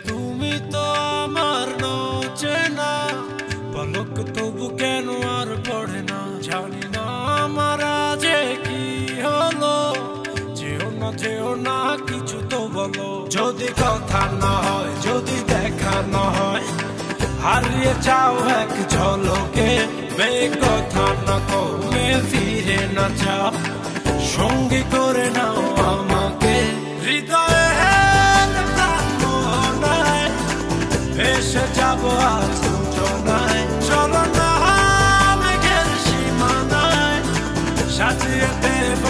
তুমি তো আমার চেনা পলক তবু কেন আর পড়ে না, জানি না আমার যে কি হলো। যেও না কিছু তো বলো, যদি কথা না হয়, যদি দেখা না হয়, হারিয়ে যাও এক ঝলকে। কথা না কমে ফিরে না যাও, সঙ্গী করে নাও আমাকে। হৃদয়ে এসে যাবো আজ দুজনায়, চলো না মেঘের সীমানায় সাজিয়ে দেব